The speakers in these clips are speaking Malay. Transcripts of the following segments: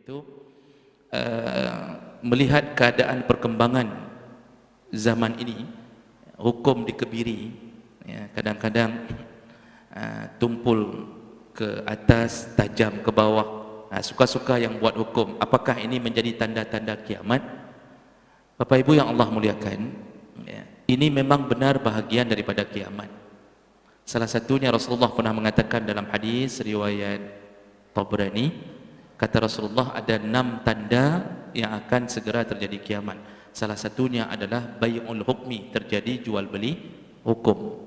itu melihat keadaan perkembangan zaman ini, hukum dikebiri, ya, kadang-kadang tumpul ke atas, tajam ke bawah, suka-suka yang buat hukum. Apakah ini menjadi tanda-tanda kiamat? Bapak Ibu yang Allah muliakan, ya, ini memang benar bahagian daripada kiamat. Salah satunya Rasulullah pernah mengatakan dalam hadis riwayat Tabrani, kata Rasulullah ada 6 tanda yang akan segera terjadi kiamat. Salah satunya adalah bai'ul hukmi, terjadi jual beli hukum.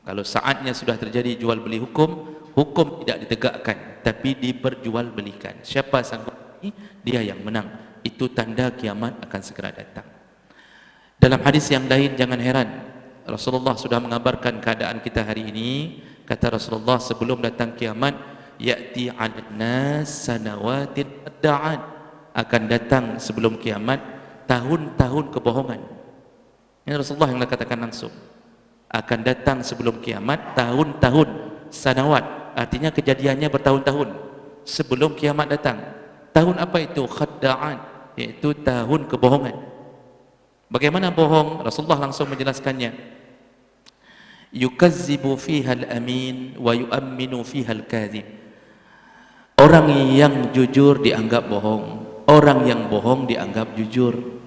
Kalau saatnya sudah terjadi jual beli hukum, hukum tidak ditegakkan tapi diperjualbelikan. Siapa sanggup ini, dia yang menang. Itu tanda kiamat akan segera datang. Dalam hadis yang lain, jangan heran, Rasulullah sudah mengabarkan keadaan kita hari ini. Kata Rasulullah, sebelum datang kiamat, ya'ti 'alan nas sanawatin adda'an, akan datang sebelum kiamat tahun-tahun kebohongan. Ini Rasulullah yang katakan langsung. Akan datang sebelum kiamat tahun-tahun sanawat, artinya kejadiannya bertahun-tahun sebelum kiamat datang. Tahun apa itu? Khadda'an, yaitu tahun kebohongan. Bagaimana bohong? Rasulullah langsung menjelaskannya. Yukazzibu fiha al-amin wa yu'amminu fiha al-kadhib. Orang yang jujur dianggap bohong, orang yang bohong dianggap jujur.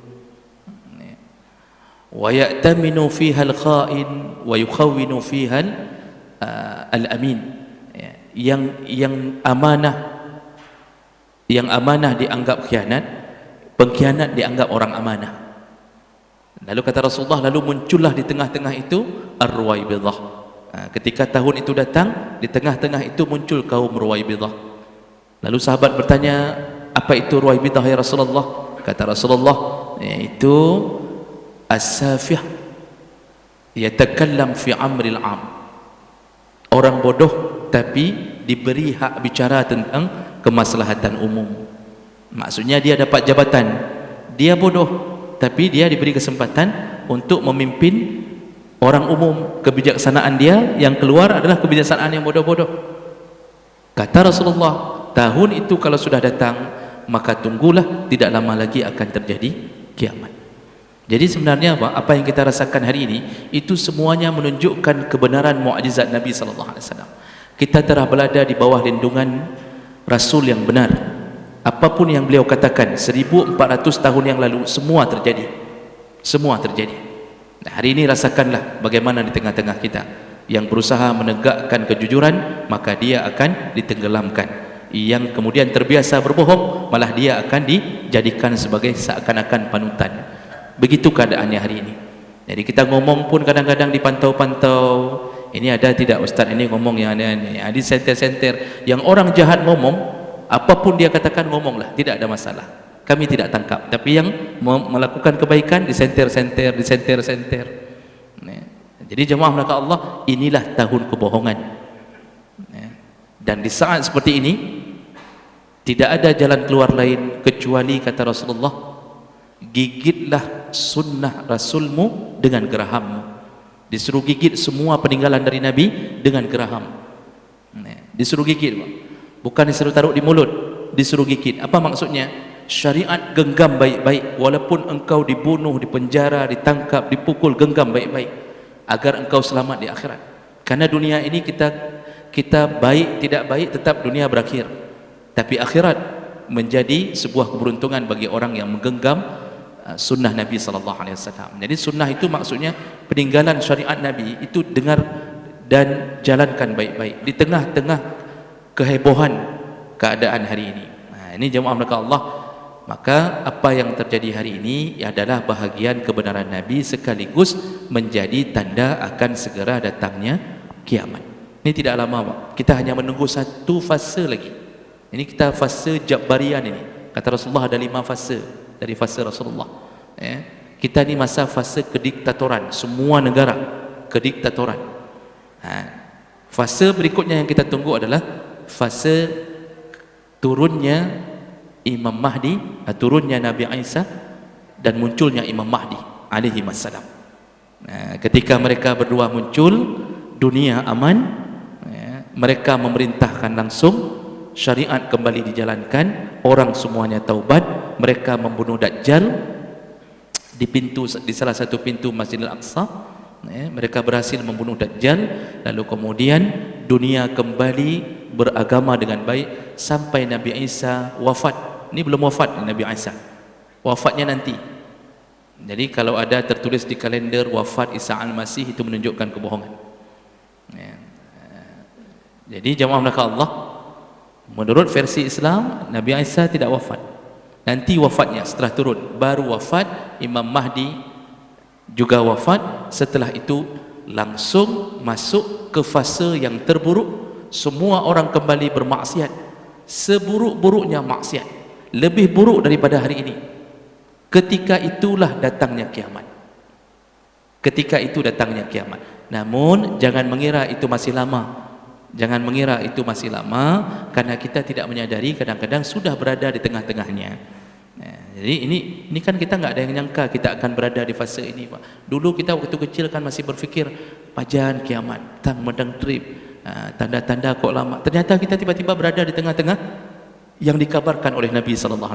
Wa ya'taminu fiha al-kha'in wa yukhawwinu fiha al-amin. Yang amanah dianggap khianat, pengkhianat dianggap orang amanah. Lalu kata Rasulullah, lalu muncullah di tengah-tengah itu ar-ruwaibidah. Ketika tahun itu datang, di tengah-tengah itu muncul kaum ruwaibidah. Lalu sahabat bertanya, apa itu ruwaibidah ya Rasulullah? Kata Rasulullah, yaitu as-safih yatakallam fi amril am. Orang bodoh tapi diberi hak bicara tentang kemaslahatan umum. Maksudnya dia dapat jabatan, dia bodoh tapi dia diberi kesempatan untuk memimpin orang umum. Kebijaksanaan dia yang keluar adalah kebijaksanaan yang bodoh-bodoh. Kata Rasulullah, tahun itu kalau sudah datang, maka tunggulah, tidak lama lagi akan terjadi kiamat. Jadi sebenarnya apa yang kita rasakan hari ini, itu semuanya menunjukkan kebenaran mukjizat Nabi sallallahu alaihi wasallam. Kita telah berada di bawah lindungan Rasul yang benar. Apapun yang beliau katakan 1400 tahun yang lalu, semua terjadi. Semua terjadi. Nah, hari ini rasakanlah bagaimana di tengah-tengah kita yang berusaha menegakkan kejujuran, maka dia akan ditenggelamkan. Yang kemudian terbiasa berbohong, malah dia akan dijadikan sebagai seakan-akan panutan. Begitu keadaannya hari ini. Jadi kita ngomong pun kadang-kadang dipantau-pantau. Ini ada tidak Ustaz, ini ngomong yang ada di senter-senter. Yang orang jahat ngomong, apapun dia katakan ngomonglah, tidak ada masalah. Kami tidak tangkap. Tapi yang melakukan kebaikan di senter-senter, di senter-senter. Jadi jemaah maka Allah, inilah tahun kebohongan. Dan di saat seperti ini, tidak ada jalan keluar lain kecuali kata Rasulullah, gigitlah sunnah Rasulmu dengan gerahammu. Disuruh gigit semua peninggalan dari Nabi dengan geraham. Disuruh gigit, bukan disuruh taruh di mulut, disuruh gigit. Apa maksudnya? Syariat genggam baik-baik, walaupun engkau dibunuh, dipenjara, ditangkap, dipukul, genggam baik-baik agar engkau selamat di akhirat. Karena dunia ini kita baik tidak baik tetap dunia berakhir, tapi akhirat menjadi sebuah keberuntungan bagi orang yang menggenggam sunnah Nabi sallallahu alaihi wasallam. Jadi sunnah itu maksudnya peninggalan syariat Nabi itu dengar dan jalankan baik-baik di tengah-tengah kehebohan keadaan hari ini. Ini jemaah mereka Allah, maka apa yang terjadi hari ini adalah bahagian kebenaran Nabi sekaligus menjadi tanda akan segera datangnya kiamat. Ini tidak lama, Pak. Kita hanya menunggu satu fase lagi. Ini kita fase Jabbarian ini. Kata Rasulullah ada 5 fase dari fase Rasulullah. Kita ni masa fase kediktatoran, semua negara kediktatoran. Fase berikutnya yang kita tunggu adalah fase turunnya Imam Mahdi, turunnya Nabi Isa dan munculnya Imam Mahdi alaihi wassalam. Ketika mereka berdua muncul, dunia aman, mereka memerintahkan langsung, syariat kembali dijalankan, orang semuanya taubat, mereka membunuh Dajjal di salah satu pintu Masjidil Aqsa. Mereka berhasil membunuh Dajjal, lalu kemudian dunia kembali beragama dengan baik sampai Nabi Isa wafat. Ini belum wafat Nabi Isa, wafatnya nanti. Jadi kalau ada tertulis di kalender wafat Isa al-Masih, itu menunjukkan kebohongan. Jadi jamaah belaka Allah, menurut versi Islam Nabi Isa tidak wafat, nanti wafatnya setelah turun, baru wafat. Imam Mahdi juga wafat. Setelah itu langsung masuk ke fase yang terburuk. Semua orang kembali bermaksiat, seburuk-buruknya maksiat, lebih buruk daripada hari ini. Ketika itulah datangnya kiamat. Ketika itu datangnya kiamat. Namun jangan mengira itu masih lama. Jangan mengira itu masih lama, karena kita tidak menyadari kadang-kadang sudah berada di tengah-tengahnya. Jadi ini kan kita nggak ada yang nyangka kita akan berada di fase ini, Pak. Dulu kita waktu kecil kan masih berfikir pajan kiamat, tang medang trip, tanda-tanda kok lama. Ternyata kita tiba-tiba berada di tengah-tengah yang dikabarkan oleh Nabi SAW.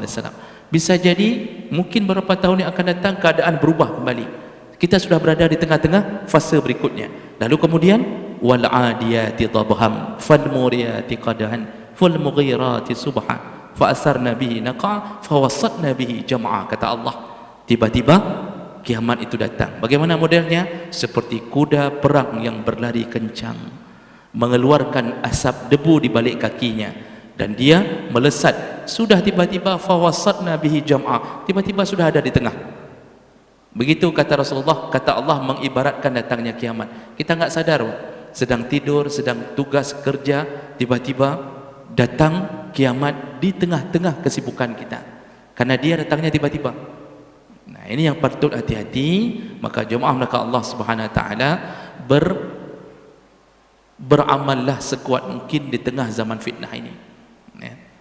Bisa jadi mungkin beberapa tahun yang akan datang keadaan berubah kembali. Kita sudah berada di tengah-tengah fase berikutnya. Lalu kemudian wal adiyati dhabham fal muriyati qadahan fal mughirati subha fa asarna bihi naqa fa wasatna bihi jam'a, kata Allah. Tiba-tiba kiamat itu datang. Bagaimana modelnya? Seperti kuda perang yang berlari kencang, mengeluarkan asap debu di balik kakinya, dan dia melesat. Sudah tiba-tiba fa wasatna bihi jam'a, tiba-tiba sudah ada di tengah. Begitu kata Rasulullah, kata Allah mengibaratkan datangnya kiamat. Kita enggak sadar, sedang tidur, sedang tugas kerja, tiba-tiba datang kiamat di tengah-tengah kesibukan kita, karena dia datangnya tiba-tiba. Nah, ini yang patut hati-hati. Maka jemaah belaka Allah Subhanahu wa taala, beramallah sekuat mungkin di tengah zaman fitnah ini.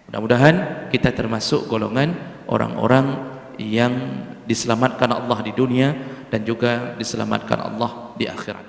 Mudah-mudahan kita termasuk golongan orang-orang yang diselamatkan Allah di dunia dan juga diselamatkan Allah di akhirat.